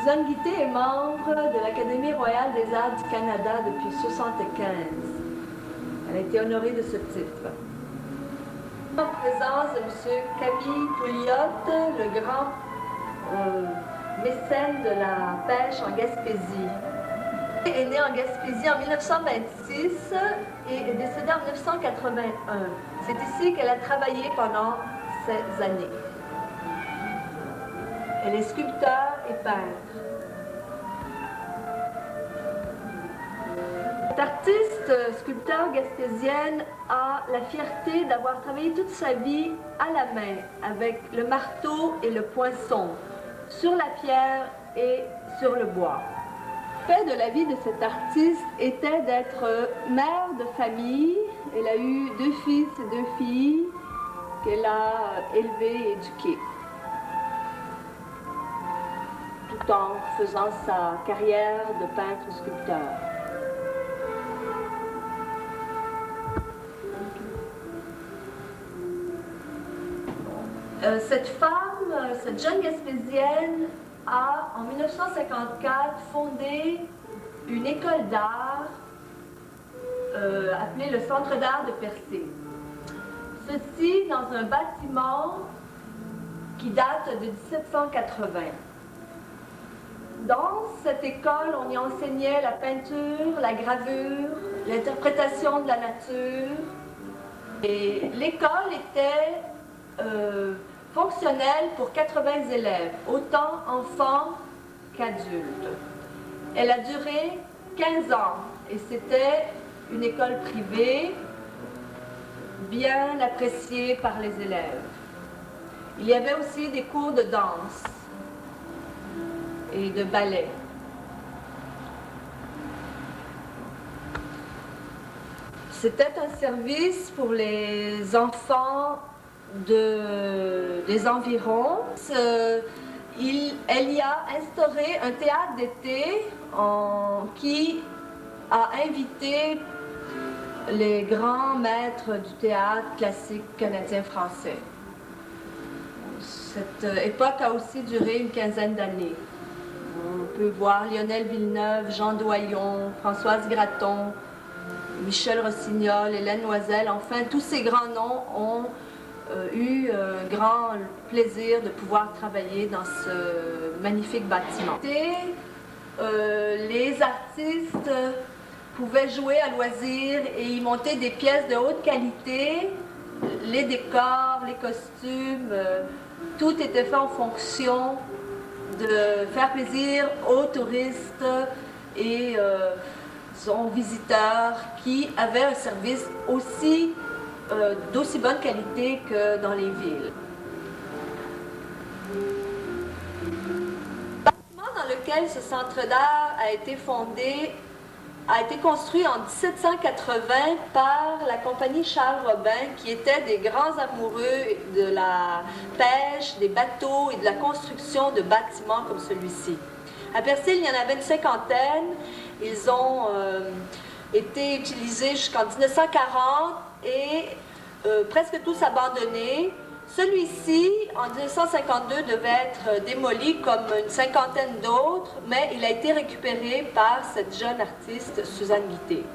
Suzanne Guitté est membre de l'Académie royale des arts du Canada depuis 1975. Elle a été honorée de ce titre. En présence de M. Camille Pouliot, le grand mécène de la pêche en Gaspésie. Elle est née en Gaspésie en 1926 et est décédée en 1981. C'est ici qu'elle a travaillé pendant ces années. Elle est sculpteur et peintre. Cette artiste sculpteur gaspésienne a la fierté d'avoir travaillé toute sa vie à la main avec le marteau et le poinçon, sur la pierre et sur le bois. Le fait de la vie de cette artiste était d'être mère de famille. Elle a eu 2 fils et 2 filles qu'elle a élevés et éduqués, tout en faisant sa carrière de peintre-sculpteur. Cette femme, cette jeune gaspésienne, a en 1954 fondé une école d'art appelée le Centre d'art de Percé. Ceci dans un bâtiment qui date de 1780. Dans cette école, on y enseignait la peinture, la gravure, l'interprétation de la nature. Et l'école était fonctionnelle pour 80 élèves, autant enfants qu'adultes. Elle a duré 15 ans et c'était une école privée, bien appréciée par les élèves. Il y avait aussi des cours de danse et de ballet. C'était un service pour les enfants des environs. Elle y a instauré un théâtre d'été qui a invité les grands maîtres du théâtre classique canadien-français. Cette époque a aussi duré une quinzaine d'années. On peut voir Lionel Villeneuve, Jean Doyon, Françoise Gratton, Michel Rossignol, Hélène Loisel, enfin tous ces grands noms ont eu un grand plaisir de pouvoir travailler dans ce magnifique bâtiment. Les artistes pouvaient jouer à loisir et y monter des pièces de haute qualité. Les décors, les costumes, tout était fait en fonction de faire plaisir aux touristes et aux visiteurs qui avaient un service aussi d'aussi bonne qualité que dans les villes. Le bâtiment dans lequel ce centre d'art a été fondé a été construit en 1780 par la compagnie Charles Robin, qui était des grands amoureux de la pêche, des bateaux et de la construction de bâtiments comme celui-ci. À Percé, il y en avait une cinquantaine. Ils ont été utilisés jusqu'en 1940 et presque tous abandonnés. Celui-ci, en 1952, devait être démoli comme une cinquantaine d'autres, mais il a été récupéré par cette jeune artiste, Suzanne Guitté.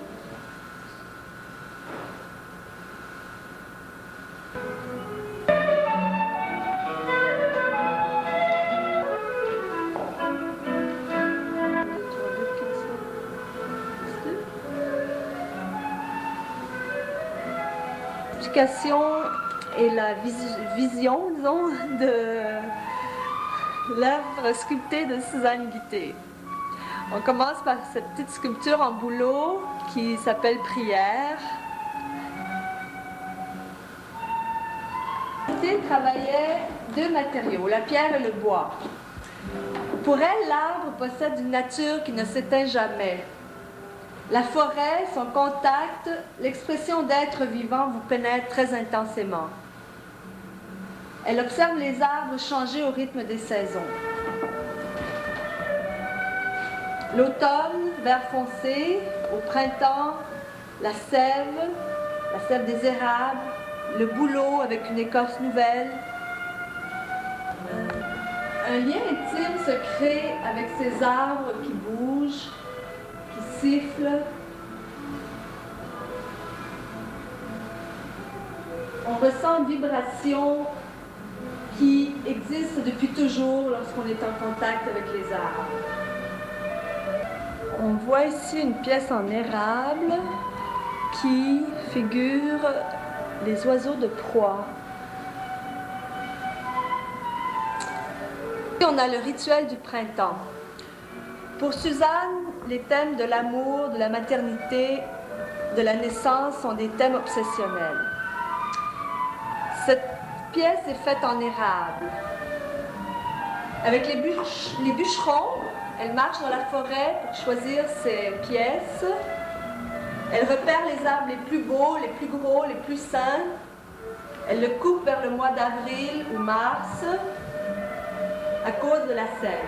L'éducation et la vision, disons, de l'œuvre sculptée de Suzanne Guitté. On commence par cette petite sculpture en bouleau qui s'appelle Prière. Guitté travaillait 2 matériaux, la pierre et le bois. Pour elle, l'arbre possède une nature qui ne s'éteint jamais. La forêt, son contact, l'expression d'être vivant vous pénètre très intensément. Elle observe les arbres changer au rythme des saisons. L'automne, vert foncé, au printemps, la sève des érables, le bouleau avec une écorce nouvelle. Un lien intime se crée avec ces arbres qui bougent, qui sifflent. On ressent une vibration qui existe depuis toujours lorsqu'on est en contact avec les arbres. On voit ici une pièce en érable qui figure les oiseaux de proie. Et on a le rituel du printemps. Pour Suzanne, les thèmes de l'amour, de la maternité, de la naissance sont des thèmes obsessionnels. Cette pièce est faite en érable. Avec les bûcherons, elle marche dans la forêt pour choisir ses pièces. Elle repère les arbres les plus beaux, les plus gros, les plus sains. Elle le coupe vers le mois d'avril ou mars à cause de la sève.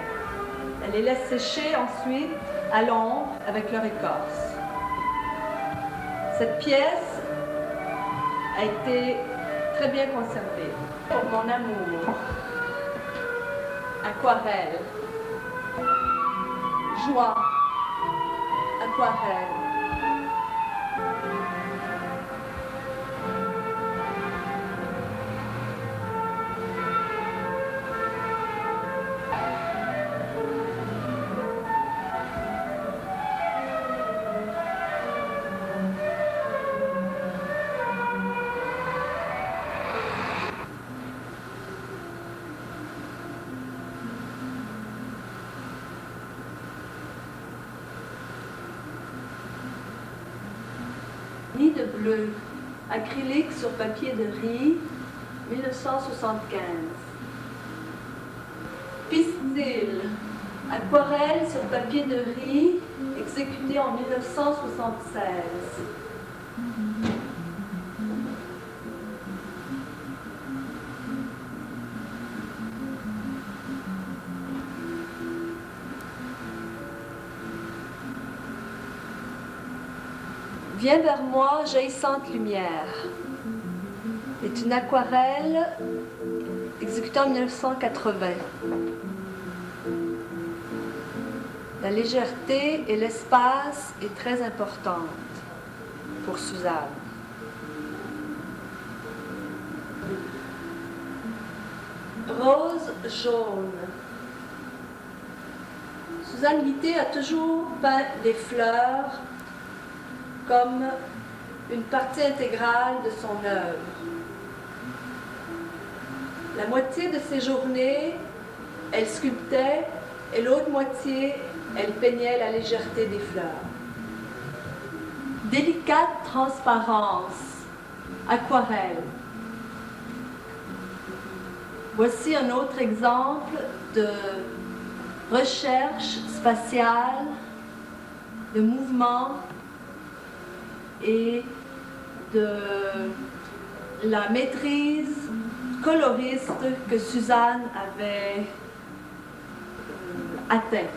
Elle les laisse sécher ensuite à l'ombre avec leur écorce. Cette pièce a été très bien conservée. Pour mon amour, aquarelle, joie, aquarelle. Nid de bleu, acrylique sur papier de riz, 1975. Pistil, aquarelle sur papier de riz, exécuté en 1976. Viens vers moi, jaillissante lumière est une aquarelle exécutée en 1980. La légèreté et l'espace est très importante pour Suzanne. Rose jaune. Suzanne Guitté a toujours peint les fleurs comme une partie intégrale de son œuvre. La moitié de ses journées, elle sculptait et l'autre moitié, elle peignait la légèreté des fleurs. Délicate transparence, aquarelle. Voici un autre exemple de recherche spatiale, de mouvement et de la maîtrise coloriste que Suzanne avait atteint.